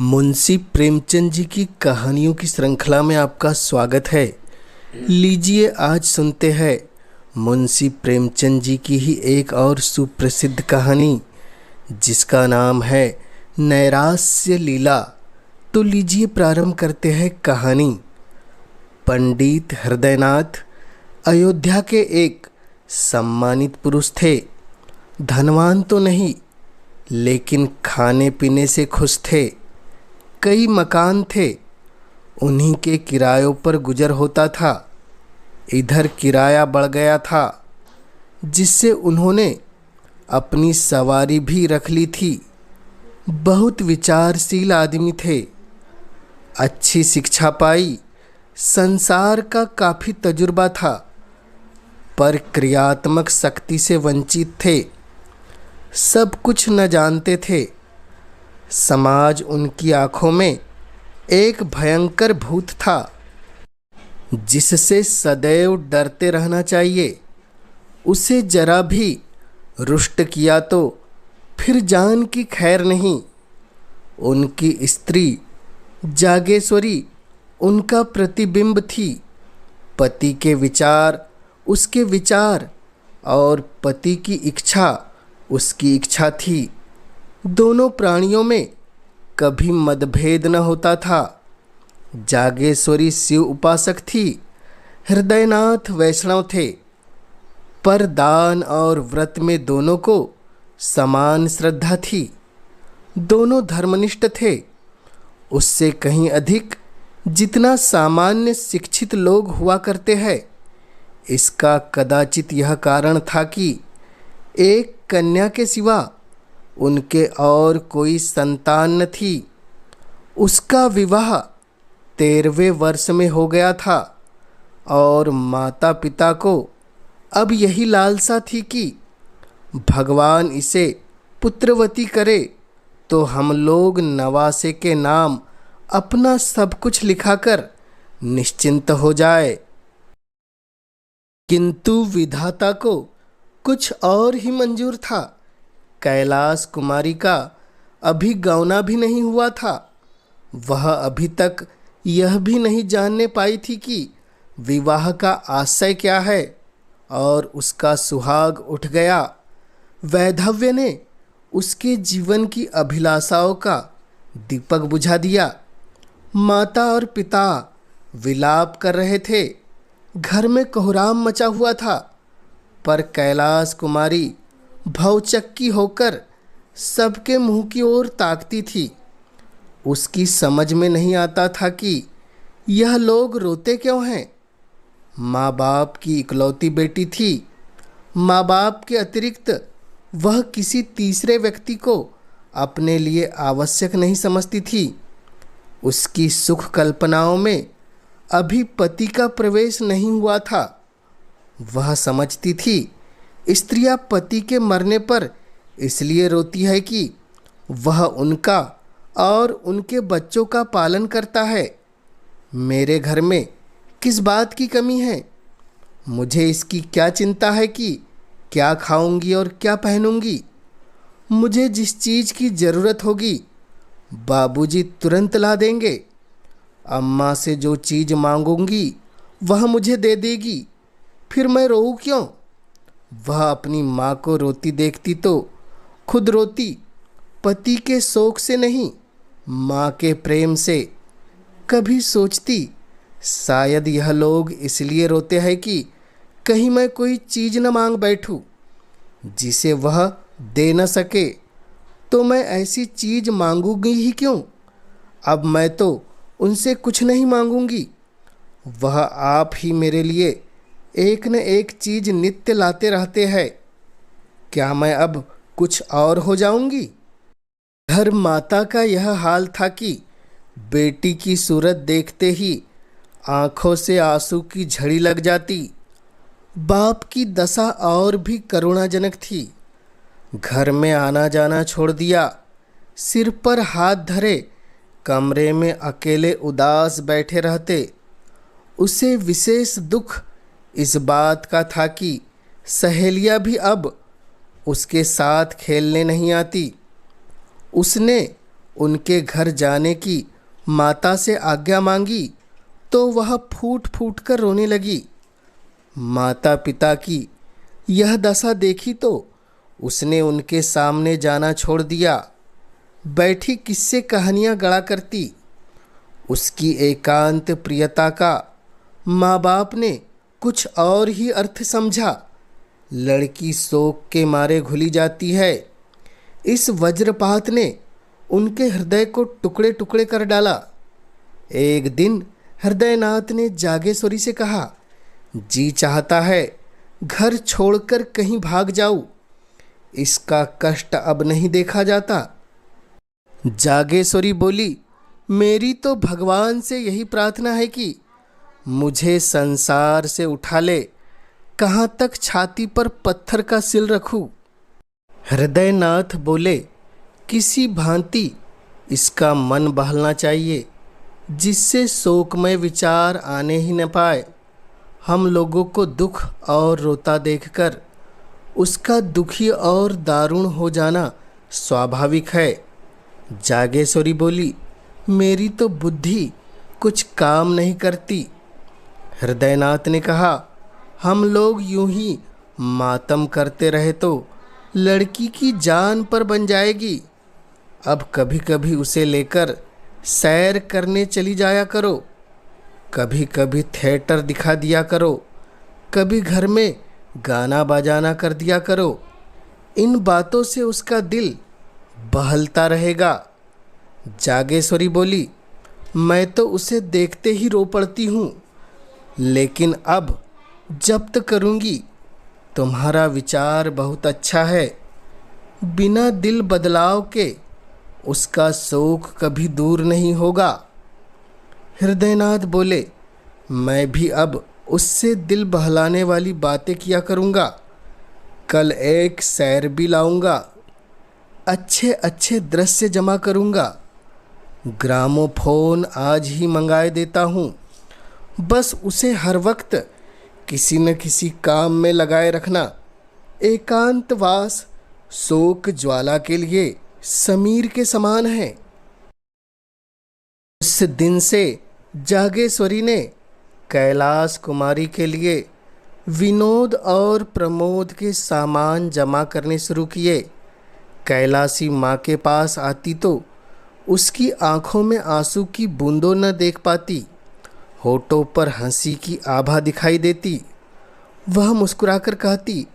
मुंशी प्रेमचंद जी की कहानियों की श्रृंखला में आपका स्वागत है। लीजिए आज सुनते हैं मुंशी प्रेमचंद जी की ही एक और सुप्रसिद्ध कहानी जिसका नाम है नैराश्य लीला। तो लीजिए प्रारंभ करते हैं कहानी। पंडित हृदयनाथ अयोध्या के एक सम्मानित पुरुष थे। धनवान तो नहीं, लेकिन खाने पीने से खुश थे। कई मकान थे, उन्हीं के किरायों पर गुजर होता था। इधर किराया बढ़ गया था, जिससे उन्होंने अपनी सवारी भी रख ली थी। बहुत विचारशील आदमी थे, अच्छी शिक्षा पाई, संसार का काफ़ी तजुर्बा था, पर क्रियात्मक शक्ति से वंचित थे। सब कुछ न जानते थे। समाज उनकी आंखों में एक भयंकर भूत था, जिससे सदैव डरते रहना चाहिए। उसे जरा भी रुष्ट किया तो फिर जान की खैर नहीं। उनकी स्त्री जागेश्वरी उनका प्रतिबिंब थी। पति के विचार उसके विचार और पति की इच्छा उसकी इच्छा थी। दोनों प्राणियों में कभी मतभेद न होता था। जागेश्वरी शिव उपासक थी, हृदयनाथ वैष्णव थे, पर दान और व्रत में दोनों को समान श्रद्धा थी। दोनों धर्मनिष्ठ थे, उससे कहीं अधिक जितना सामान्य शिक्षित लोग हुआ करते हैं। इसका कदाचित यह कारण था कि एक कन्या के सिवा उनके और कोई संतान न थी। उसका विवाह 13वें वर्ष में हो गया था और माता पिता को अब यही लालसा थी कि भगवान इसे पुत्रवती करे तो हम लोग नवासे के नाम अपना सब कुछ लिखाकर निश्चिंत हो जाए। किंतु विधाता को कुछ और ही मंजूर था। कैलाश कुमारी का अभी गौना भी नहीं हुआ था। वह अभी तक यह भी नहीं जानने पाई थी कि विवाह का आशय क्या है, और उसका सुहाग उठ गया। वैधव्य ने उसके जीवन की अभिलाषाओं का दीपक बुझा दिया। माता और पिता विलाप कर रहे थे। घर में कोहराम मचा हुआ था, पर कैलाश कुमारी भौचक्की होकर सबके मुंह की ओर ताकती थी। उसकी समझ में नहीं आता था कि यह लोग रोते क्यों हैं। माँ बाप की इकलौती बेटी थी। माँ बाप के अतिरिक्त वह किसी तीसरे व्यक्ति को अपने लिए आवश्यक नहीं समझती थी। उसकी सुख कल्पनाओं में अभी पति का प्रवेश नहीं हुआ था। वह समझती थी स्त्रियां पति के मरने पर इसलिए रोती है कि वह उनका और उनके बच्चों का पालन करता है। मेरे घर में किस बात की कमी है? मुझे इसकी क्या चिंता है कि क्या खाऊंगी और क्या पहनूंगी? मुझे जिस चीज़ की ज़रूरत होगी बाबूजी तुरंत ला देंगे। अम्मा से जो चीज़ मांगूंगी वह मुझे दे देगी। फिर मैं रोऊं क्यों? वह अपनी माँ को रोती देखती तो खुद रोती, पति के शोक से नहीं, माँ के प्रेम से। कभी सोचती शायद यह लोग इसलिए रोते हैं कि कहीं मैं कोई चीज़ न मांग बैठूं जिसे वह दे न सके, तो मैं ऐसी चीज़ मांगूंगी ही क्यों? अब मैं तो उनसे कुछ नहीं मांगूंगी। वह आप ही मेरे लिए एक न एक चीज़ नित्य लाते रहते हैं। क्या मैं अब कुछ और हो जाऊंगी? घर माता का यह हाल था कि बेटी की सूरत देखते ही आंखों से आंसू की झड़ी लग जाती। बाप की दशा और भी करुणाजनक थी। घर में आना जाना छोड़ दिया, सिर पर हाथ धरे कमरे में अकेले उदास बैठे रहते। उसे विशेष दुख इस बात का था कि सहेलियां भी अब उसके साथ खेलने नहीं आती। उसने उनके घर जाने की माता से आज्ञा मांगी तो वह फूट फूट कर रोने लगी। माता पिता की यह दशा देखी तो उसने उनके सामने जाना छोड़ दिया। बैठी किससे कहानियाँ गढ़ा करती। उसकी एकांत प्रियता का माँ बाप ने कुछ और ही अर्थ समझा। लड़की शोक के मारे घुली जाती है। इस वज्रपात ने उनके हृदय को टुकड़े टुकड़े कर डाला। एक दिन हृदयनाथ ने जागेश्वरी से कहा, जी चाहता है घर छोड़कर कहीं भाग जाऊं। इसका कष्ट अब नहीं देखा जाता। जागेश्वरी बोली, मेरी तो भगवान से यही प्रार्थना है कि मुझे संसार से उठा ले। कहाँ तक छाती पर पत्थर का सिल रखूं। हृदयनाथ बोले, किसी भांति इसका मन बहलना चाहिए जिससे शोकमय विचार आने ही न पाए। हम लोगों को दुख और रोता देखकर उसका दुखी और दारुण हो जाना स्वाभाविक है। जागेश्वरी बोली, मेरी तो बुद्धि कुछ काम नहीं करती। हृदयनाथ ने कहा, हम लोग यूं ही मातम करते रहे तो लड़की की जान पर बन जाएगी। अब कभी कभी उसे लेकर सैर करने चली जाया करो। कभी कभी थिएटर दिखा दिया करो। कभी घर में गाना बजाना कर दिया करो। इन बातों से उसका दिल बहलता रहेगा। जागेश्वरी बोली, मैं तो उसे देखते ही रो पड़ती हूँ, लेकिन अब जब्त करूँगी। तुम्हारा विचार बहुत अच्छा है। बिना दिल बदलाव के उसका शोक कभी दूर नहीं होगा। हृदयनाथ बोले, मैं भी अब उससे दिल बहलाने वाली बातें किया करूँगा। कल एक सैर भी लाऊंगा। अच्छे अच्छे दृश्य जमा करूँगा। ग्रामोफोन आज ही मंगाए देता हूँ। बस उसे हर वक्त किसी न किसी काम में लगाए रखना। एकांतवास शोक ज्वाला के लिए समीर के समान है। उस दिन से जागेश्वरी ने कैलाश कुमारी के लिए विनोद और प्रमोद के सामान जमा करने शुरू किए। कैलाशी माँ के पास आती तो उसकी आंखों में आंसू की बूंदों न देख पाती। होठों पर हंसी की आभा दिखाई देती। वह मुस्कुराकर कहती,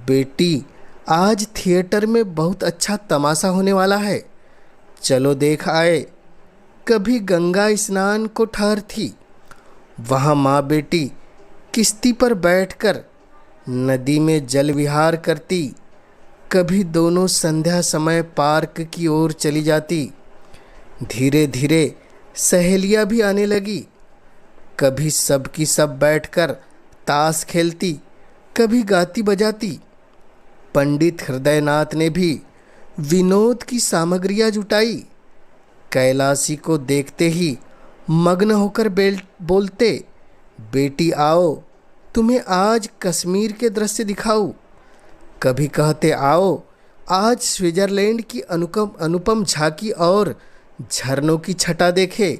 बेटी आज थिएटर में बहुत अच्छा तमाशा होने वाला है, चलो देख आए। कभी गंगा स्नान को ठहर थी। वहाँ माँ बेटी किश्ती पर बैठकर नदी में जल विहार करती। कभी दोनों संध्या समय पार्क की ओर चली जाती। धीरे धीरे सहेलियाँ भी आने लगी। कभी सब की सब बैठकर ताश खेलती, कभी गाती बजाती। पंडित हृदयनाथ ने भी विनोद की सामग्रियाँ जुटाई। कैलाशी को देखते ही मग्न होकर बोलते, बेटी आओ, तुम्हें आज कश्मीर के दृश्य दिखाऊं। कभी कहते, आओ आज स्विट्जरलैंड की अनुपम झांकी और झरनों की छटा देखे।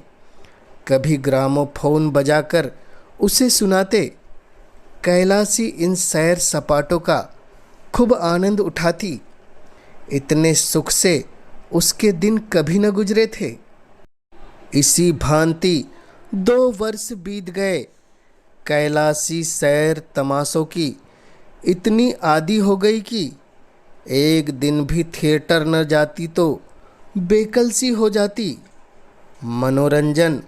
कभी ग्रामोफोन बजाकर उसे सुनाते। कैलाशी इन सैर सपाटों का खूब आनंद उठाती। इतने सुख से उसके दिन कभी न गुजरे थे। इसी भांति 2 वर्ष बीत गए। कैलाशी सैर तमाशों की इतनी आदी हो गई कि एक दिन भी थिएटर न जाती तो बेकल सी हो जाती। मनोरंजन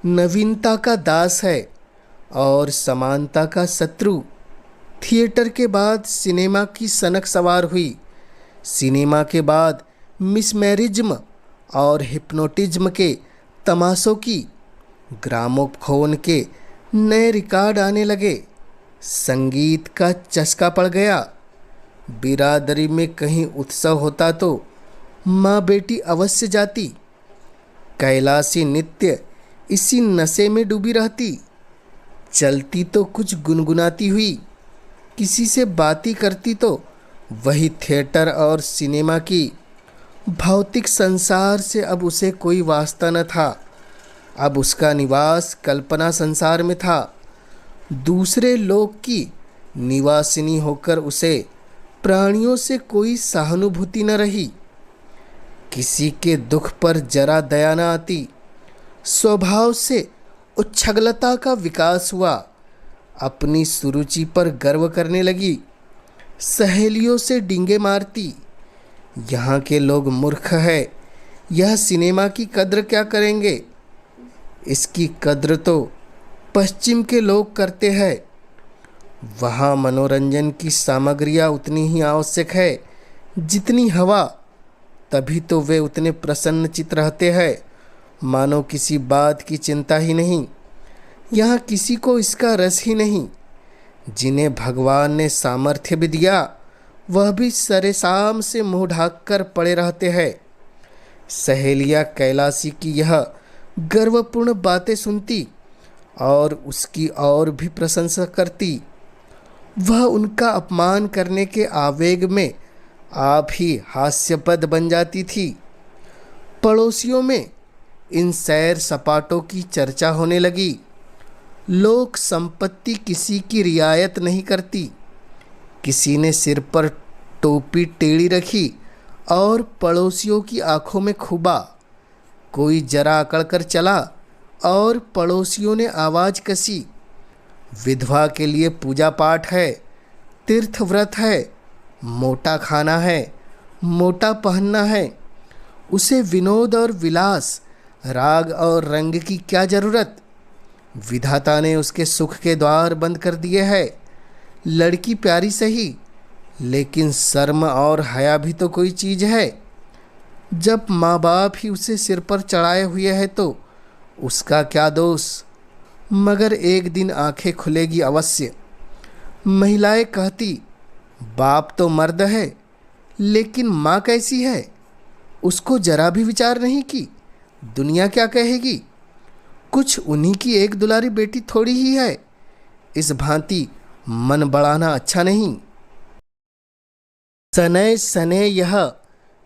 नवीनता का दास है और समानता का शत्रु। थिएटर के बाद सिनेमा की सनक सवार हुई। सिनेमा के बाद मिसमैरिज्म और हिप्नोटिज्म के तमाशों की। ग्रामोफोन के नए रिकॉर्ड आने लगे। संगीत का चस्का पड़ गया। बिरादरी में कहीं उत्सव होता तो माँ बेटी अवश्य जाती। कैलाशी नित्य इसी नशे में डूबी रहती। चलती तो कुछ गुनगुनाती हुई, किसी से बातें करती तो वही थिएटर और सिनेमा की। भौतिक संसार से अब उसे कोई वास्ता न था। अब उसका निवास कल्पना संसार में था। दूसरे लोक की निवासिनी होकर उसे प्राणियों से कोई सहानुभूति न रही। किसी के दुख पर जरा दया न आती। स्वभाव से उच्छृंखलता का विकास हुआ। अपनी सुरुचि पर गर्व करने लगी। सहेलियों से डींगे मारती। यहाँ के लोग मूर्ख है, यह सिनेमा की कद्र क्या करेंगे। इसकी कद्र तो पश्चिम के लोग करते हैं। वहाँ मनोरंजन की सामग्रियाँ उतनी ही आवश्यक है जितनी हवा। तभी तो वे उतने प्रसन्नचित्त रहते हैं, मानो किसी बात की चिंता ही नहीं। यहाँ किसी को इसका रस ही नहीं। जिन्हें भगवान ने सामर्थ्य भी दिया, वह भी सरेसाम से मुंह ढाक कर पड़े रहते हैं। सहेलियाँ कैलाशी की यह गर्वपूर्ण बातें सुनती और उसकी और भी प्रशंसा करती। वह उनका अपमान करने के आवेग में आप ही हास्यपद बन जाती थी। पड़ोसियों में इन सैर सपाटों की चर्चा होने लगी। लोक संपत्ति किसी की रियायत नहीं करती। किसी ने सिर पर टोपी टेढ़ी रखी और पड़ोसियों की आंखों में खूबा। कोई जरा अकड़ कर चला और पड़ोसियों ने आवाज़ कसी। विधवा के लिए पूजा पाठ है, तीर्थ व्रत है, मोटा खाना है, मोटा पहनना है। उसे विनोद और विलास, राग और रंग की क्या ज़रूरत। विधाता ने उसके सुख के द्वार बंद कर दिए हैं। लड़की प्यारी सही, लेकिन शर्म और हया भी तो कोई चीज़ है। जब माँ बाप ही उसे सिर पर चढ़ाए हुए हैं तो उसका क्या दोष। मगर एक दिन आंखें खुलेगी अवश्य। महिलाएं कहती, बाप तो मर्द है, लेकिन माँ कैसी है। उसको जरा भी विचार नहीं की दुनिया क्या कहेगी। कुछ उन्हीं की एक दुलारी बेटी थोड़ी ही है। इस भांति मन बढ़ाना अच्छा नहीं। सनय सनय यह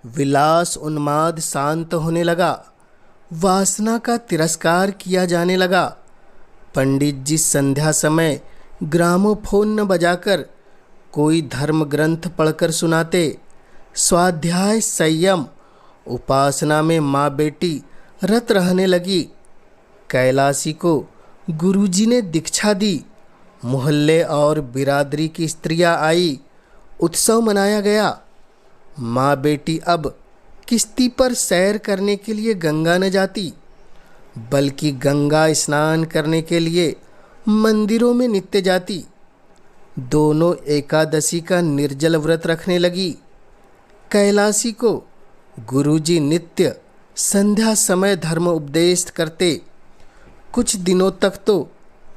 विलास उन्माद शांत होने लगा। वासना का तिरस्कार किया जाने लगा। पंडित जी संध्या समय ग्रामोफोन न बजाकर कोई धर्म ग्रंथ पढ़कर सुनाते। स्वाध्याय, संयम, उपासना में माँ बेटी रत रहने लगी। कैलाशी को गुरुजी ने दीक्षा दी। मोहल्ले और बिरादरी की स्त्रियां आई। उत्सव मनाया गया। माँ बेटी अब किश्ती पर सैर करने के लिए गंगा न जाती, बल्कि गंगा स्नान करने के लिए मंदिरों में नित्य जाती। दोनों एकादशी का निर्जल व्रत रखने लगी। कैलाशी को गुरुजी नित्य संध्या समय धर्म उपदेश करते। कुछ दिनों तक तो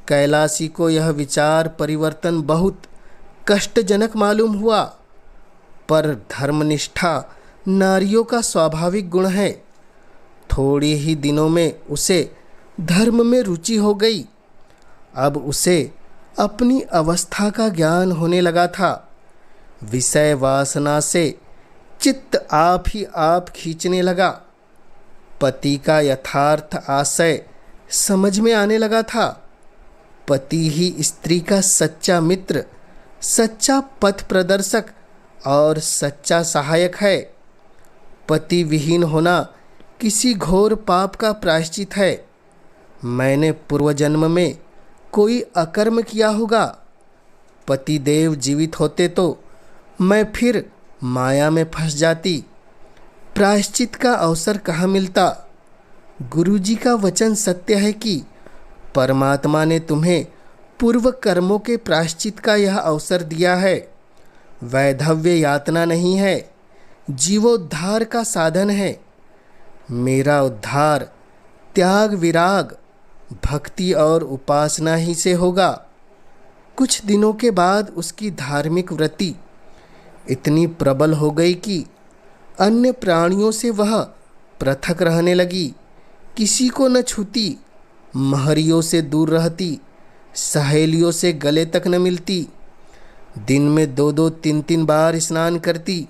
कैलाशी को यह विचार परिवर्तन बहुत कष्टजनक मालूम हुआ, पर धर्मनिष्ठा नारियों का स्वाभाविक गुण है। थोड़ी ही दिनों में उसे धर्म में रुचि हो गई। अब उसे अपनी अवस्था का ज्ञान होने लगा था। विषय वासना से चित्त आप ही आप खींचने लगा। पति का यथार्थ आशय समझ में आने लगा था। पति ही स्त्री का सच्चा मित्र, सच्चा पथ प्रदर्शक और सच्चा सहायक है। पति विहीन होना किसी घोर पाप का प्रायश्चित है। मैंने पूर्व जन्म में कोई अकर्म किया होगा। पति देव जीवित होते तो मैं फिर माया में फंस जाती। प्रायश्चित का अवसर कहाँ मिलता। गुरुजी का वचन सत्य है कि परमात्मा ने तुम्हें पूर्व कर्मों के प्रायश्चित का यह अवसर दिया है। वैधव्य यातना नहीं है, जीवोद्धार का साधन है। मेरा उद्धार त्याग, विराग, भक्ति और उपासना ही से होगा। कुछ दिनों के बाद उसकी धार्मिक वृत्ति इतनी प्रबल हो गई कि अन्य प्राणियों से वह पृथक रहने लगी। किसी को न छूती, महरियों से दूर रहती, सहेलियों से गले तक न मिलती। दिन में 2-2, 3-3 बार स्नान करती।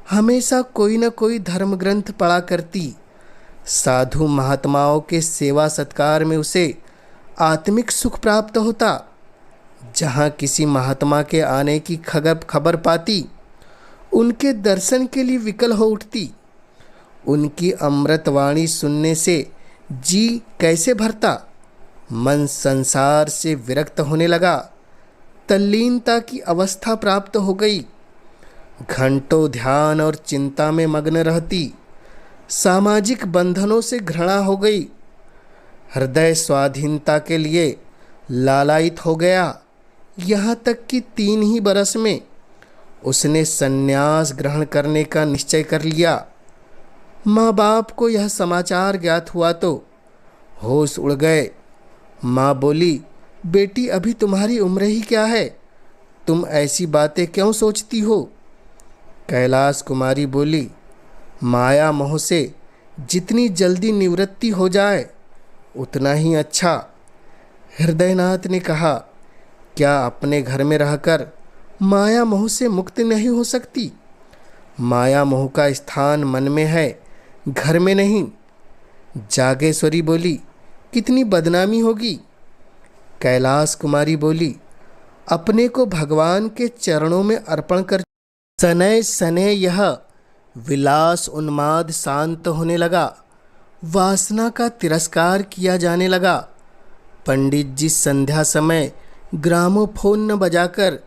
हमेशा कोई न कोई धर्म ग्रंथ पढ़ा करती। साधु महात्माओं के सेवा सत्कार में उसे आत्मिक सुख प्राप्त होता। जहाँ किसी महात्मा के आने की खबर पाती, उनके दर्शन के लिए विकल हो उठती। उनकी अमृत वाणी सुनने से जी कैसे भरता। मन संसार से विरक्त होने लगा। तल्लीनता की अवस्था प्राप्त हो गई। घंटों ध्यान और चिंता में मग्न रहती। सामाजिक बंधनों से घृणा हो गई। हृदय स्वाधीनता के लिए लालायित हो गया। यहाँ तक कि 3 ही बरस में उसने संन्यास ग्रहण करने का निश्चय कर लिया। माँ बाप को यह समाचार ज्ञात हुआ तो होश उड़ गए। माँ बोली, बेटी अभी तुम्हारी उम्र ही क्या है, तुम ऐसी बातें क्यों सोचती हो। कैलाश कुमारी बोली, माया मोह से जितनी जल्दी निवृत्ति हो जाए उतना ही अच्छा। हृदयनाथ ने कहा, क्या अपने घर में रहकर माया मोह से मुक्ति नहीं हो सकती। माया मोह का स्थान मन में है, घर में नहीं। जागेश्वरी बोली, कितनी बदनामी होगी। कैलाश कुमारी बोली, अपने को भगवान के चरणों में अर्पण कर सनय सनय यह विलास उन्माद शांत होने लगा। वासना का तिरस्कार किया जाने लगा। पंडित जी संध्या समय ग्रामोफोन न बजाकर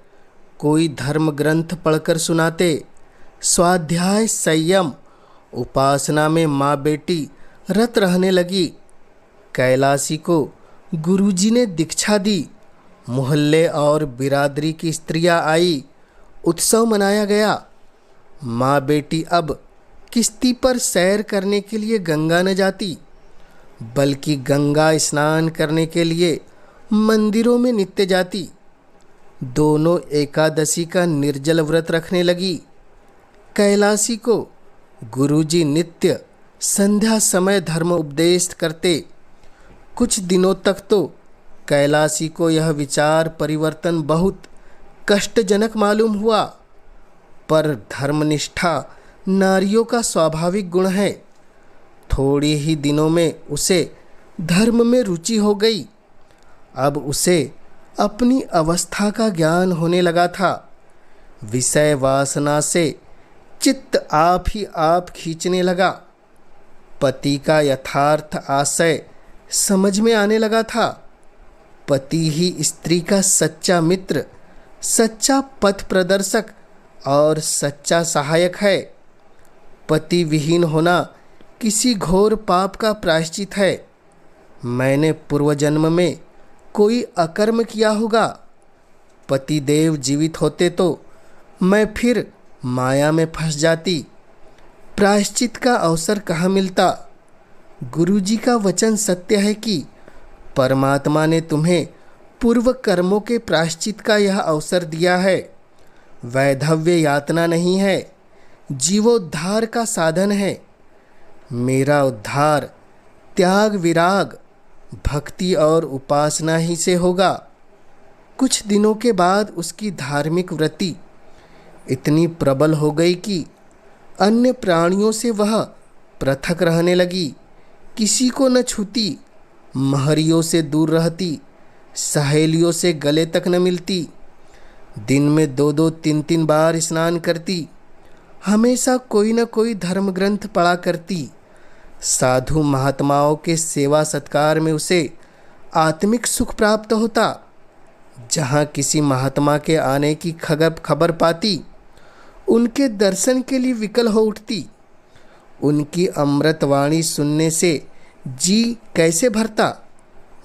कोई धर्म ग्रंथ पढ़कर सुनाते। स्वाध्याय संयम उपासना में माँ बेटी रत रहने लगी। कैलाशी को गुरुजी ने दीक्षा दी। मोहल्ले और बिरादरी की स्त्रियां आई। उत्सव मनाया गया। माँ बेटी अब किश्ती पर सैर करने के लिए गंगा न जाती, बल्कि गंगा स्नान करने के लिए मंदिरों में नित्य जाती। दोनों एकादशी का निर्जल व्रत रखने लगी। कैलाशी को गुरुजी नित्य संध्या समय धर्म उपदेश करते। कुछ दिनों तक तो कैलाशी को यह विचार परिवर्तन बहुत कष्टजनक मालूम हुआ, पर धर्मनिष्ठा नारियों का स्वाभाविक गुण है। थोड़ी ही दिनों में उसे धर्म में रुचि हो गई। अब उसे अपनी अवस्था का ज्ञान होने लगा था। विषय वासना से चित्त आप ही आप खींचने लगा। पति का यथार्थ आशय समझ में आने लगा था। पति ही स्त्री का सच्चा मित्र, सच्चा पथ प्रदर्शक और सच्चा सहायक है। पति विहीन होना किसी घोर पाप का प्रायश्चित है। मैंने पूर्व जन्म में कोई अकर्म किया होगा। पति देव जीवित होते तो मैं फिर माया में फंस जाती। प्रायश्चित का अवसर कहाँ मिलता। गुरुजी का वचन सत्य है कि परमात्मा ने तुम्हें पूर्व कर्मों के प्रायश्चित का यह अवसर दिया है। वैधव्य यातना नहीं है, जीवोद्धार का साधन है। मेरा उद्धार त्याग विराग, भक्ति और उपासना ही से होगा। कुछ दिनों के बाद उसकी धार्मिक वृत्ति इतनी प्रबल हो गई कि अन्य प्राणियों से वह पृथक रहने लगी। किसी को न छूती, महरियों से दूर रहती, सहेलियों से गले तक न मिलती। दिन में 2-2 3-3 बार स्नान करती। हमेशा कोई न कोई धर्म ग्रंथ पढ़ा करती। साधु महात्माओं के सेवा सत्कार में उसे आत्मिक सुख प्राप्त होता। जहाँ किसी महात्मा के आने की खबर पाती, उनके दर्शन के लिए विकल हो उठती। उनकी अमृत वाणी सुनने से जी कैसे भरता।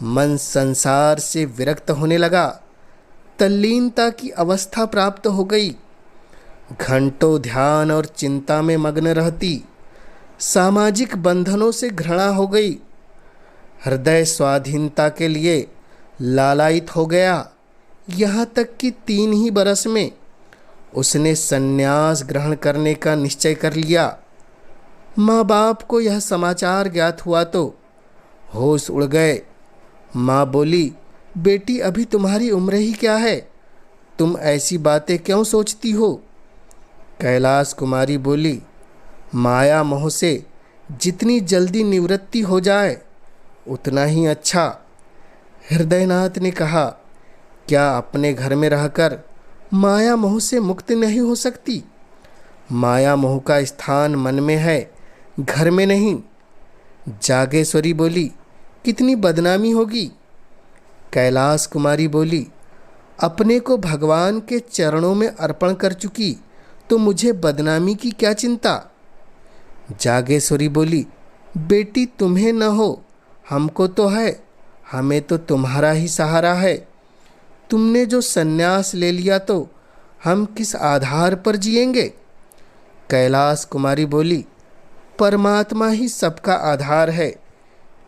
मन संसार से विरक्त होने लगा। तल्लीनता की अवस्था प्राप्त हो गई। घंटों ध्यान और चिंता में मग्न रहती। सामाजिक बंधनों से घृणा हो गई। हृदय स्वाधीनता के लिए लालायित हो गया। यहाँ तक कि 3 ही बरस में उसने संन्यास ग्रहण करने का निश्चय कर लिया। माँ बाप को यह समाचार ज्ञात हुआ तो होश उड़ गए। माँ बोली, बेटी अभी तुम्हारी उम्र ही क्या है, तुम ऐसी बातें क्यों सोचती हो। कैलाश कुमारी बोली, माया मोह से जितनी जल्दी निवृत्ति हो जाए उतना ही अच्छा। हृदयनाथ ने कहा, क्या अपने घर में रहकर माया मोह से मुक्ति नहीं हो सकती? माया मोह का स्थान मन में है, घर में नहीं। जागेश्वरी बोली, कितनी बदनामी होगी? कैलाश कुमारी बोली, अपने को भगवान के चरणों में अर्पण कर चुकी तो मुझे बदनामी की क्या चिंता? जागेश्वरी बोली, बेटी तुम्हें न हो, हमको तो है, हमें तो तुम्हारा ही सहारा है। तुमने जो सन्यास ले लिया तो हम किस आधार पर जिएंगे? कैलाश कुमारी बोली, परमात्मा ही सबका आधार है,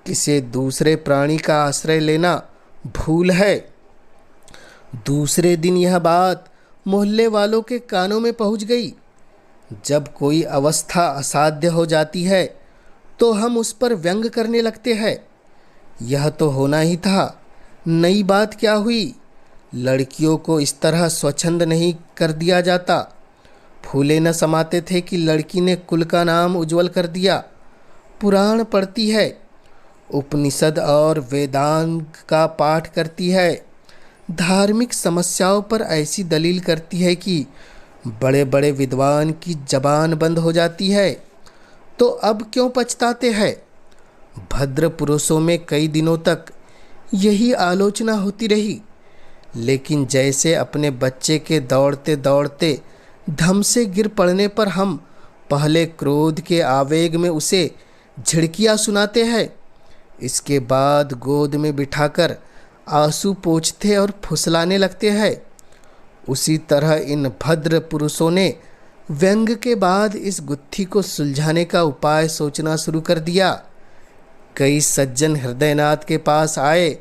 किसी दूसरे प्राणी का आश्रय लेना भूल है। दूसरे दिन यह बात मोहल्ले वालों के कानों में पहुंच गई। जब कोई अवस्था असाध्य हो जाती है तो हम उस पर व्यंग करने लगते हैं। यह तो होना ही था, नई बात क्या हुई? लड़कियों को इस तरह स्वच्छंद नहीं कर दिया जाता। फूले न समाते थे कि लड़की ने कुल का नाम उज्जवल कर दिया। पुराण पढ़ती है, उपनिषद और वेदांत का पाठ करती है, धार्मिक समस्याओं पर ऐसी दलील करती है कि बड़े बड़े विद्वान की जबान बंद हो जाती है। तो अब क्यों पछताते हैं? भद्र पुरुषों में कई दिनों तक यही आलोचना होती रही, लेकिन जैसे अपने बच्चे के दौड़ते दौड़ते धम से गिर पड़ने पर हम पहले क्रोध के आवेग में उसे झिड़कियाँ सुनाते हैं, इसके बाद गोद में बिठाकर आंसू पोंछते और फुसलाने लगते हैं, उसी तरह इन भद्र पुरुषों ने व्यंग के बाद इस गुत्थी को सुलझाने का उपाय सोचना शुरू कर दिया। कई सज्जन हृदयनाथ के पास आए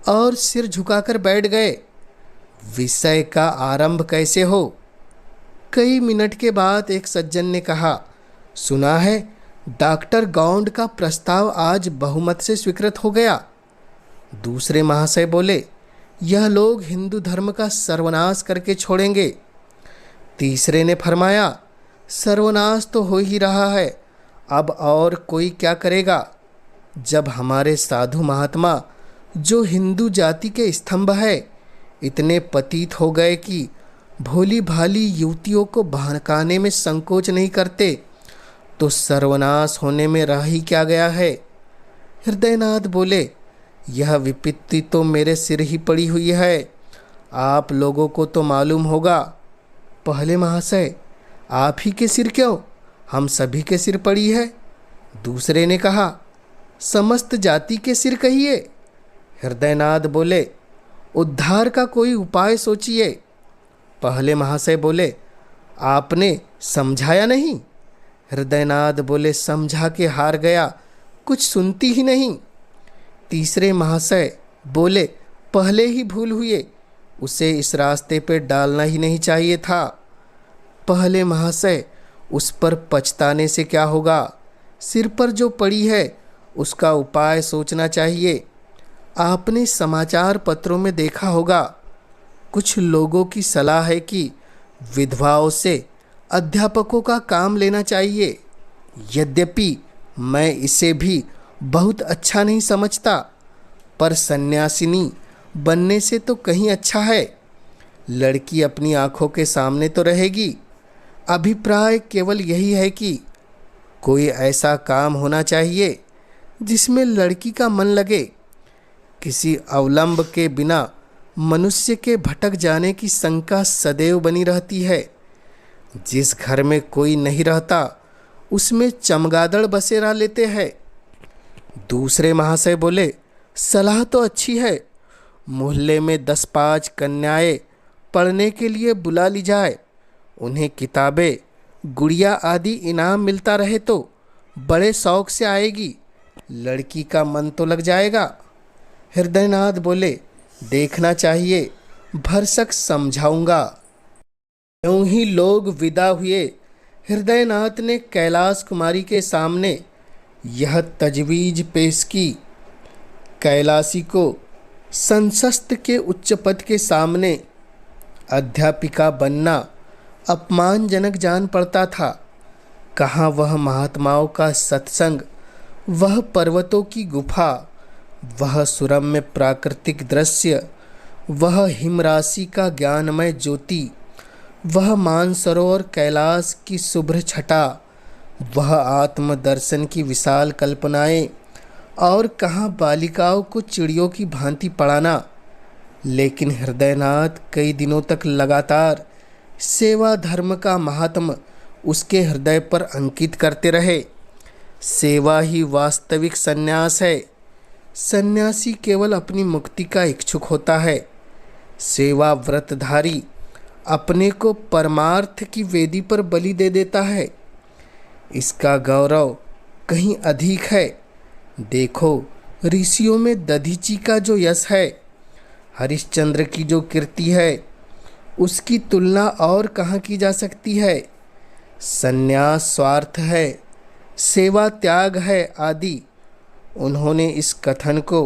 और सिर झुकाकर बैठ गए। विषय का आरंभ कैसे हो? कई मिनट के बाद एक सज्जन ने कहा, सुना है डॉक्टर गौंड का प्रस्ताव आज बहुमत से स्वीकृत हो गया। दूसरे महाशय बोले, यह लोग हिंदू धर्म का सर्वनाश करके छोड़ेंगे। तीसरे ने फरमाया, सर्वनाश तो हो ही रहा है, अब और कोई क्या करेगा? जब हमारे साधु महात्मा जो हिंदू जाति के स्तंभ है इतने पतित हो गए कि भोली भाली युवतियों को बहकाने में संकोच नहीं करते, तो सर्वनाश होने में रह ही क्या गया है? हृदयनाथ बोले, यह विपत्ति तो मेरे सिर ही पड़ी हुई है, आप लोगों को तो मालूम होगा। पहले महाशय, आप ही के सिर क्यों, हम सभी के सिर पड़ी है। दूसरे ने कहा, समस्त जाति के सिर कहिए। हृदयनाथ बोले, उद्धार का कोई उपाय सोचिए। पहले महाशय बोले, आपने समझाया नहीं। हृदयनाथ बोले, समझा के हार गया, कुछ सुनती ही नहीं। तीसरे महाशय बोले, पहले ही भूल हुए, उसे इस रास्ते पे डालना ही नहीं चाहिए था। पहले महाशय, उस पर पछताने से क्या होगा, सिर पर जो पड़ी है उसका उपाय सोचना चाहिए। आपने समाचार पत्रों में देखा होगा, कुछ लोगों की सलाह है कि विधवाओं से अध्यापकों का काम लेना चाहिए। यद्यपि मैं इसे भी बहुत अच्छा नहीं समझता, पर सन्यासिनी बनने से तो कहीं अच्छा है। लड़की अपनी आंखों के सामने तो रहेगी। अभिप्राय केवल यही है कि कोई ऐसा काम होना चाहिए जिसमें लड़की का मन लगे। किसी अवलंब के बिना मनुष्य के भटक जाने की शंका सदैव बनी रहती है। जिस घर में कोई नहीं रहता उसमें चमगादड़ बसेरा लेते हैं। दूसरे महाशय बोले, सलाह तो अच्छी है, मोहल्ले में 10-5 कन्याएं पढ़ने के लिए बुला ली जाए, उन्हें किताबें, गुड़िया आदि इनाम मिलता रहे तो बड़े शौक से आएगी, लड़की का मन तो लग जाएगा। हृदयनाथ बोले, देखना चाहिए, भरसक समझाऊंगा। यूं ही लोग विदा हुए। हृदयनाथ ने कैलाश कुमारी के सामने यह तजवीज पेश की, कैलाशी को संशस्त के उच्च पद के सामने अध्यापिका बनना अपमानजनक जान पड़ता था। कहाँ वह महात्माओं का सत्संग, वह पर्वतों की गुफा, वह सुरम्य प्राकृतिक दृश्य, वह हिमराशि का ज्ञानमय ज्योति, वह मानसरोवर कैलाश की शुभ्र छटा, वह आत्मदर्शन की विशाल कल्पनाएं, और कहाँ बालिकाओं को चिड़ियों की भांति पढ़ाना। लेकिन हृदयनाथ कई दिनों तक लगातार सेवा धर्म का महात्म उसके हृदय पर अंकित करते रहे। सेवा ही वास्तविक सन्यास है। सन्यासी केवल अपनी मुक्ति का इच्छुक होता है। सेवा व्रतधारी अपने को परमार्थ की वेदी पर बलि दे देता है। इसका गौरव कहीं अधिक है। देखो, ऋषियों में दधीची का जो यश है, हरिश्चंद्र की जो कीर्ति है, उसकी तुलना और कहाँ की जा सकती है। संन्यास स्वार्थ है, सेवा त्याग है आदि। उन्होंने इस कथन को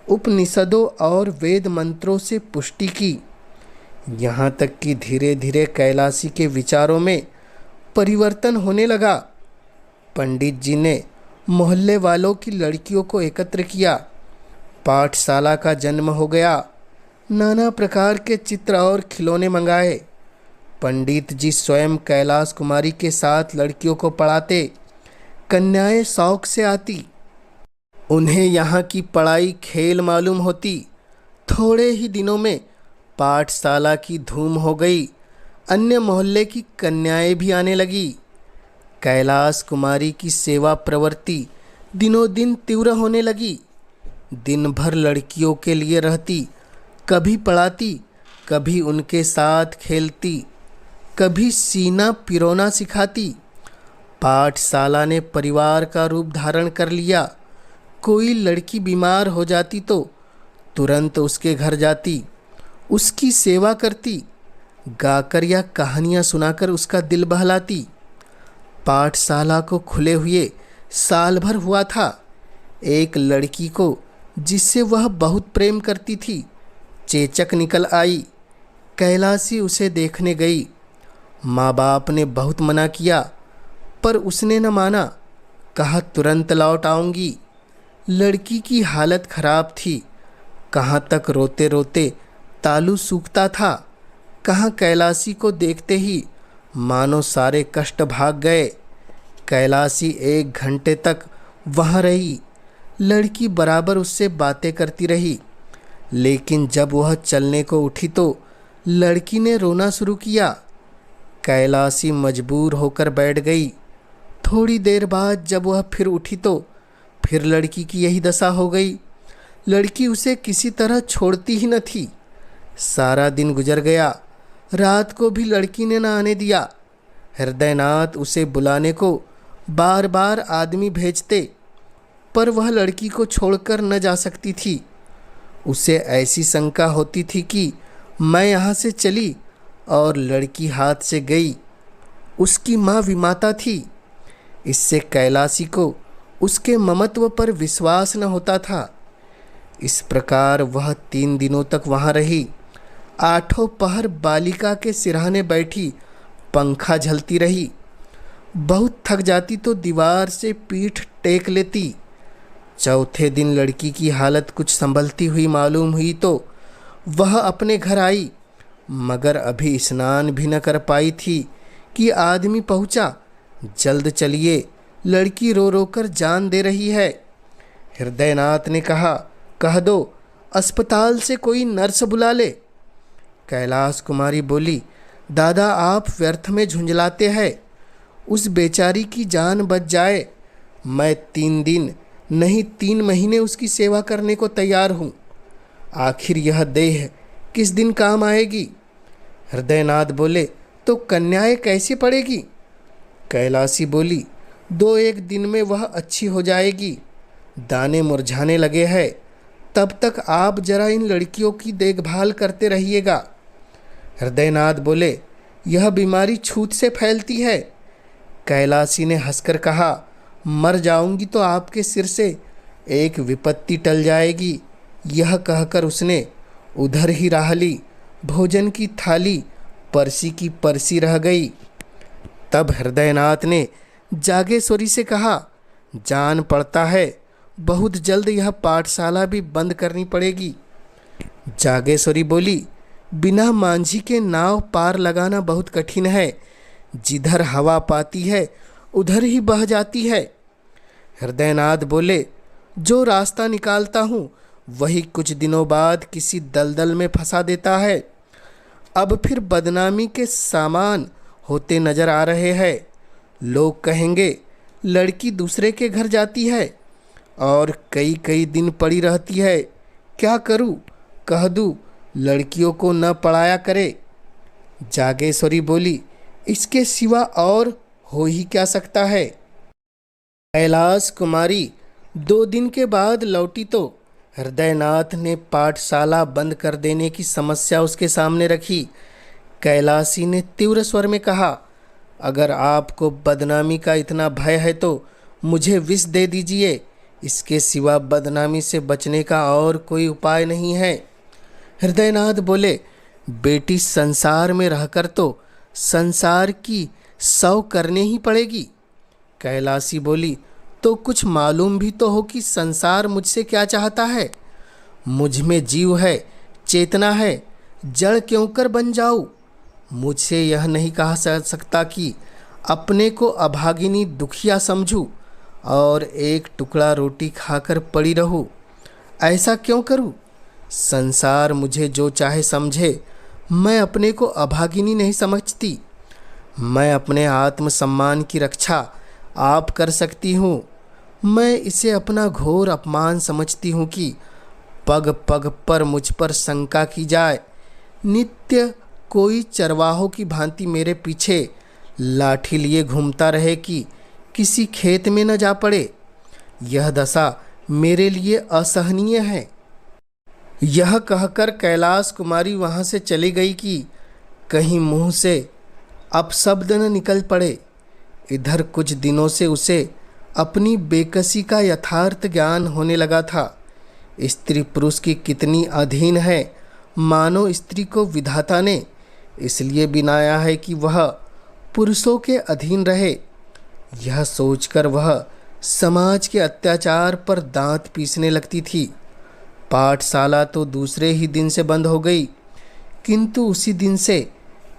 उपनिषदों और वेद मंत्रों से पुष्टि की। यहाँ तक कि धीरे धीरे कैलाशी के विचारों में परिवर्तन होने लगा। पंडित जी ने मोहल्ले वालों की लड़कियों को एकत्र किया। पाठशाला का जन्म हो गया। नाना प्रकार के चित्र और खिलौने मंगाए। पंडित जी स्वयं कैलाश कुमारी के साथ लड़कियों को पढ़ाते। कन्याएं शौक से आती। उन्हें यहाँ की पढ़ाई खेल मालूम होती। थोड़े ही दिनों में पाठशाला की धूम हो गई। अन्य मोहल्ले की कन्याएं भी आने लगी। कैलाश कुमारी की सेवा प्रवृत्ति दिनों दिन तीव्र होने लगी। दिन भर लड़कियों के लिए रहती। कभी पढ़ाती, कभी उनके साथ खेलती, कभी सीना पिरोना सिखाती। पाठशाला ने परिवार का रूप धारण कर लिया। कोई लड़की बीमार हो जाती तो तुरंत उसके घर जाती, उसकी सेवा करती, गाकर या कहानियाँ सुनाकर उसका दिल बहलाती। पाठशाला को खुले हुए साल भर हुआ था। एक लड़की को जिससे वह बहुत प्रेम करती थी चेचक निकल आई। कैलाशी उसे देखने गई। माँ बाप ने बहुत मना किया पर उसने न माना। कहा तुरंत लौट आऊँगी। लड़की की हालत खराब थी। कहाँ तक रोते रोते तालू सूखता था। कहाँ कैलाशी को देखते ही मानो सारे कष्ट भाग गए। कैलाशी 1 घंटे तक वहाँ रही। लड़की बराबर उससे बातें करती रही। लेकिन जब वह चलने को उठी तो लड़की ने रोना शुरू किया। कैलाशी मजबूर होकर बैठ गई। थोड़ी देर बाद जब वह फिर उठी तो फिर लड़की की यही दशा हो गई। लड़की उसे किसी तरह छोड़ती ही न थी। सारा दिन गुजर गया। रात को भी लड़की ने न आने दिया। हृदयनाथ उसे बुलाने को बार बार आदमी भेजते पर वह लड़की को छोड़कर न जा सकती थी। उसे ऐसी शंका होती थी कि मैं यहाँ से चली और लड़की हाथ से गई। उसकी माँ विमाता थी। इससे कैलाशी को उसके ममत्व पर विश्वास न होता था। इस प्रकार वह 3 दिनों तक वहाँ रही। 8 पहर बालिका के सिरहाने बैठी पंखा झलती रही। बहुत थक जाती तो दीवार से पीठ टेक लेती। चौथे दिन लड़की की हालत कुछ संभलती हुई मालूम हुई तो वह अपने घर आई, मगर अभी स्नान भी न कर पाई थी कि आदमी पहुंचा। जल्द चलिए, लड़की रो रो कर जान दे रही है। हृदयनाथ ने कहा, कह दो अस्पताल से कोई नर्स बुला ले। कैलाश कुमारी बोली, दादा आप व्यर्थ में झुंझलाते हैं। उस बेचारी की जान बच जाए, मैं 3 दिन नहीं 3 महीने उसकी सेवा करने को तैयार हूँ। आखिर यह देह किस दिन काम आएगी। हृदयनाथ बोले, तो कन्याएं कैसे पड़ेगी। कैलाशी बोली, 2-1 दिन में वह अच्छी हो जाएगी। दाने मुरझाने लगे हैं, तब तक आप जरा इन लड़कियों की देखभाल करते रहिएगा। हृदयनाथ बोले, यह बीमारी छूत से फैलती है। कैलाशी ने हंसकर कहा, मर जाऊंगी तो आपके सिर से एक विपत्ति टल जाएगी। यह कहकर उसने उधर ही राह ली। भोजन की थाली परसी की परसी रह गई। तब हृदयनाथ ने जागेश्वरी से कहा, जान पड़ता है बहुत जल्द यह पाठशाला भी बंद करनी पड़ेगी। जागेश्वरी बोली, बिना मांझी के नाव पार लगाना बहुत कठिन है। जिधर हवा पाती है उधर ही बह जाती है। हृदयनाथ बोले, जो रास्ता निकालता हूँ वही कुछ दिनों बाद किसी दलदल में फंसा देता है। अब फिर बदनामी के सामान होते नजर आ रहे हैं। लोग कहेंगे लड़की दूसरे के घर जाती है और कई कई दिन पड़ी रहती है। क्या करूं? कह दूं लड़कियों को न पढ़ाया करे। जागेश्वरी बोली, इसके सिवा और हो ही क्या सकता है। कैलाश कुमारी 2 दिन के बाद लौटी तो हृदयनाथ ने पाठशाला बंद कर देने की समस्या उसके सामने रखी। कैलाशी ने तीव्र स्वर में कहा, अगर आपको बदनामी का इतना भय है तो मुझे विष दे दीजिए। इसके सिवा बदनामी से बचने का और कोई उपाय नहीं है। हृदयनाथ बोले, बेटी संसार में रहकर तो संसार की 100 करने ही पड़ेगी। कैलाशी बोली, तो कुछ मालूम भी तो हो कि संसार मुझसे क्या चाहता है। मुझ में जीव है, चेतना है, जड़ क्यों कर बन जाऊं। मुझसे यह नहीं कहा जा सकता कि अपने को अभागिनी दुखिया समझूं और एक टुकड़ा रोटी खाकर पड़ी रहूं। ऐसा क्यों करूं? संसार मुझे जो चाहे समझे, मैं अपने को अभागिनी नहीं समझती। मैं अपने आत्मसम्मान की रक्षा आप कर सकती हूँ। मैं इसे अपना घोर अपमान समझती हूँ कि पग पग पर मुझ पर शंका की जाए। नित्य कोई चरवाहों की भांति मेरे पीछे लाठी लिए घूमता रहे कि किसी खेत में न जा पड़े। यह दशा मेरे लिए असहनीय है। यह कहकर कैलाश कुमारी वहाँ से चली गई कि कहीं मुंह से अपशब्द न निकल पड़े। इधर कुछ दिनों से उसे अपनी बेकसी का यथार्थ ज्ञान होने लगा था। स्त्री पुरुष की कितनी अधीन है, मानो स्त्री को विधाता ने इसलिए बनाया है कि वह पुरुषों के अधीन रहे। यह सोचकर वह समाज के अत्याचार पर दांत पीसने लगती थी। पाठशाला तो दूसरे ही दिन से बंद हो गई, किंतु उसी दिन से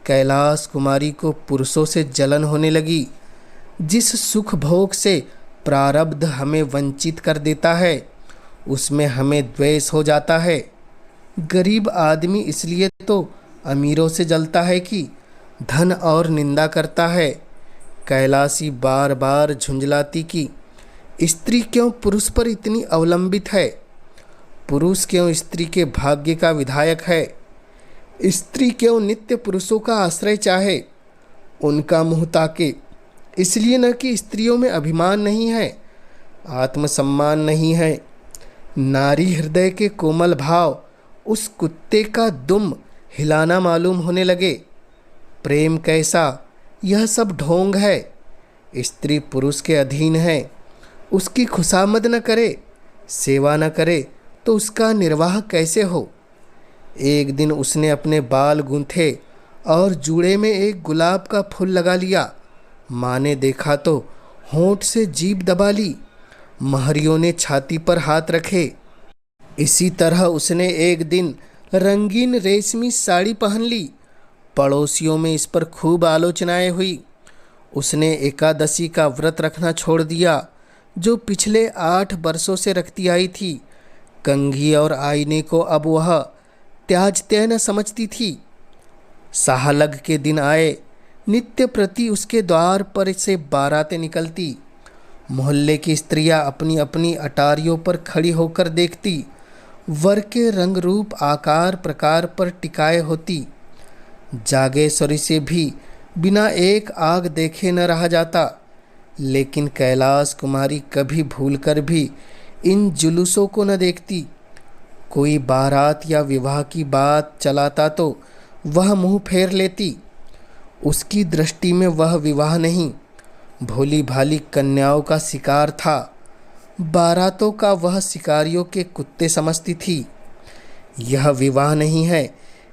कैलाश कुमारी को पुरुषों से जलन होने लगी। जिस सुख भोग से प्रारब्ध हमें वंचित कर देता है उसमें हमें द्वेष हो जाता है। गरीब आदमी इसलिए तो अमीरों से जलता है कि धन और निंदा करता है। कैलाशी बार बार झुंझलाती कि स्त्री क्यों पुरुष पर इतनी अवलंबित है। पुरुष क्यों स्त्री के भाग्य का विधायक है। स्त्री क्यों नित्य पुरुषों का आश्रय चाहे, उनका मुँह ताके। इसलिए न कि स्त्रियों में अभिमान नहीं है, आत्मसम्मान नहीं है। नारी हृदय के कोमल भाव उस कुत्ते का दुम हिलाना मालूम होने लगे। प्रेम कैसा, यह सब ढोंग है। स्त्री पुरुष के अधीन है, उसकी खुशामद न करे, सेवा न करे तो उसका निर्वाह कैसे हो। एक दिन उसने अपने बाल गूंथे और जूड़े में एक गुलाब का फूल लगा लिया। माँ ने देखा तो होंठ से जीभ दबा ली। महरियों ने छाती पर हाथ रखे। इसी तरह उसने एक दिन रंगीन रेशमी साड़ी पहन ली। पड़ोसियों में इस पर खूब आलोचनाएं हुई। उसने एकादशी का व्रत रखना छोड़ दिया जो पिछले 8 वर्षों से रखती आई थी। कंघी और आईने को अब वह त्याजते न समझती थी। साहलग के दिन आए, नित्य प्रति उसके द्वार पर से बारातें निकलती। मोहल्ले की स्त्रियां अपनी अपनी अटारियों पर खड़ी होकर देखती। वर के रंग रूप आकार प्रकार पर टिकाए होती। जागेश्वरी से भी बिना एक आग देखे न रहा जाता। लेकिन कैलाश कुमारी कभी भूलकर भी इन जुलूसों को न देखती। कोई बारात या विवाह की बात चलाता तो वह मुंह फेर लेती। उसकी दृष्टि में वह विवाह नहीं, भोली भाली कन्याओं का शिकार था। बारातों का वह शिकारियों के कुत्ते समझती थी। यह विवाह नहीं है,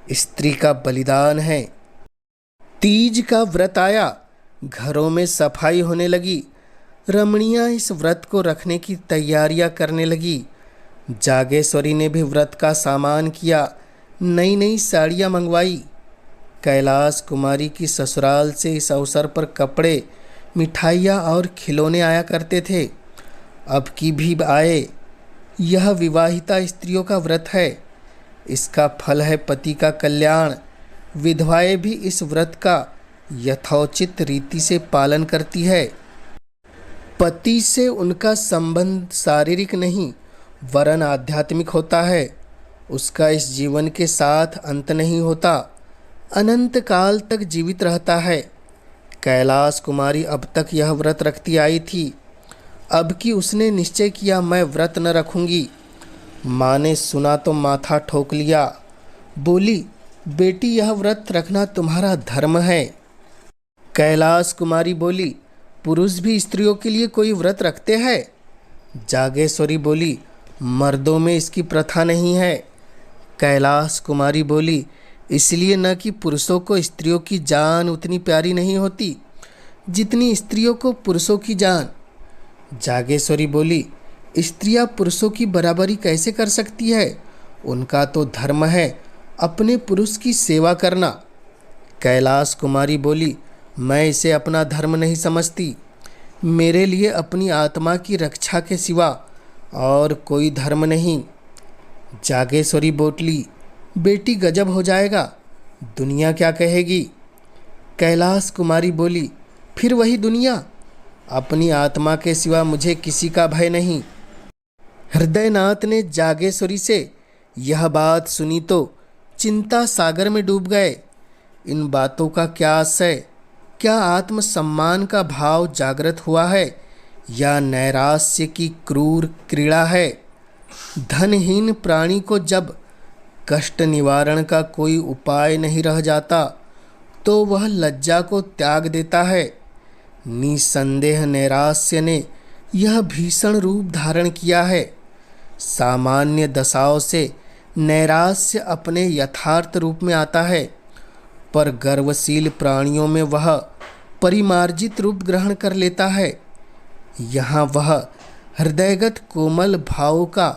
स्त्री का बलिदान है। तीज का व्रत आया, घरों में सफाई होने लगी। रमणियां इस व्रत को रखने की तैयारियां करने लगी। जागेश्वरी ने भी व्रत का सामान किया, नई नई साड़ियां मंगवाई। कैलाश कुमारी की ससुराल से इस अवसर पर कपड़े, मिठाइयाँ और खिलौने आया करते थे। अब की भी आए। यह विवाहिता स्त्रियों का व्रत है। इसका फल है पति का कल्याण। विधवाएं भी इस व्रत का यथोचित रीति से पालन करती है। पति से उनका संबंध शारीरिक नहीं वरन आध्यात्मिक होता है। उसका इस जीवन के साथ अंत नहीं होता, अनंत काल तक जीवित रहता है। कैलाश कुमारी अब तक यह व्रत रखती आई थी। अब कि उसने निश्चय किया मैं व्रत न रखूंगी। माँ ने सुना तो माथा ठोक लिया। बोली, बेटी यह व्रत रखना तुम्हारा धर्म है। कैलाश कुमारी बोली, पुरुष भी स्त्रियों के लिए कोई व्रत रखते हैं? जागेश्वरी बोली, मर्दों में इसकी प्रथा नहीं है। कैलाश कुमारी बोली, इसलिए न कि पुरुषों को स्त्रियों की जान उतनी प्यारी नहीं होती जितनी स्त्रियों को पुरुषों की जान। जागेश्वरी बोली, स्त्रियां पुरुषों की बराबरी कैसे कर सकती है? उनका तो धर्म है अपने पुरुष की सेवा करना। कैलाश कुमारी बोली, मैं इसे अपना धर्म नहीं समझती। मेरे लिए अपनी आत्मा की रक्षा के सिवा और कोई धर्म नहीं। जागेश्वरी बोली, बेटी गजब हो जाएगा, दुनिया क्या कहेगी? कैलाश कुमारी बोली, फिर वही दुनिया। अपनी आत्मा के सिवा मुझे किसी का भय नहीं। हृदयनाथ ने जागेश्वरी से यह बात सुनी तो चिंता सागर में डूब गए। इन बातों का क्या आशय? क्या आत्मसम्मान का भाव जागृत हुआ है या नैराश्य की क्रूर क्रीड़ा है? धनहीन प्राणी को जब कष्ट निवारण का कोई उपाय नहीं रह जाता तो वह लज्जा को त्याग देता है। निसंदेह नैराश्य ने यह भीषण रूप धारण किया है। सामान्य दशाओं से नैराश्य अपने यथार्थ रूप में आता है, पर गर्वशील प्राणियों में वह परिमार्जित रूप ग्रहण कर लेता है। यहाँ वह हृदयगत कोमल भाव का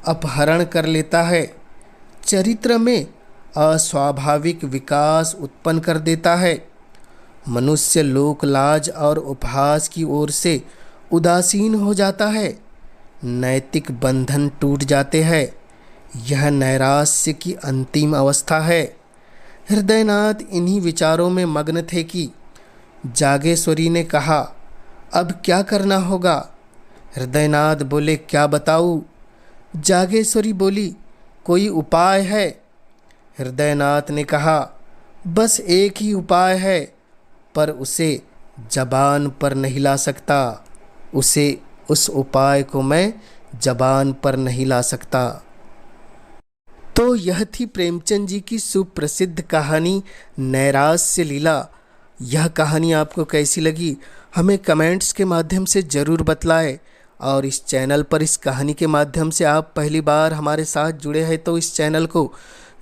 अपहरण कर लेता है, चरित्र में अस्वाभाविक विकास उत्पन्न कर देता है। मनुष्य लोक लाज और उपहास की ओर से उदासीन हो जाता है। नैतिक बंधन टूट जाते हैं। यह नैराश्य की अंतिम अवस्था है। हृदयनाथ इन्हीं विचारों में मग्न थे कि जागेश्वरी ने कहा, अब क्या करना होगा? हृदयनाथ बोले, क्या बताऊँ? जागेश्वरी बोली, कोई उपाय है? हृदयनाथ ने कहा, बस एक ही उपाय है, पर उसे जबान पर नहीं ला सकता। उस उपाय को मैं जबान पर नहीं ला सकता। तो यह थी प्रेमचंद जी की सुप्रसिद्ध कहानी नैराश्य लीला। यह कहानी आपको कैसी लगी हमें कमेंट्स के माध्यम से ज़रूर बतलाएं। और इस चैनल पर इस कहानी के माध्यम से आप पहली बार हमारे साथ जुड़े हैं तो इस चैनल को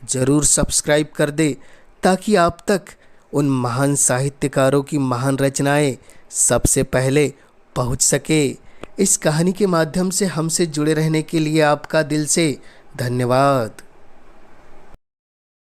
ज़रूर सब्सक्राइब कर दे, ताकि आप तक उन महान साहित्यकारों की महान रचनाएं सबसे पहले पहुंच सके। इस कहानी के माध्यम से हमसे जुड़े रहने के लिए आपका दिल से धन्यवाद।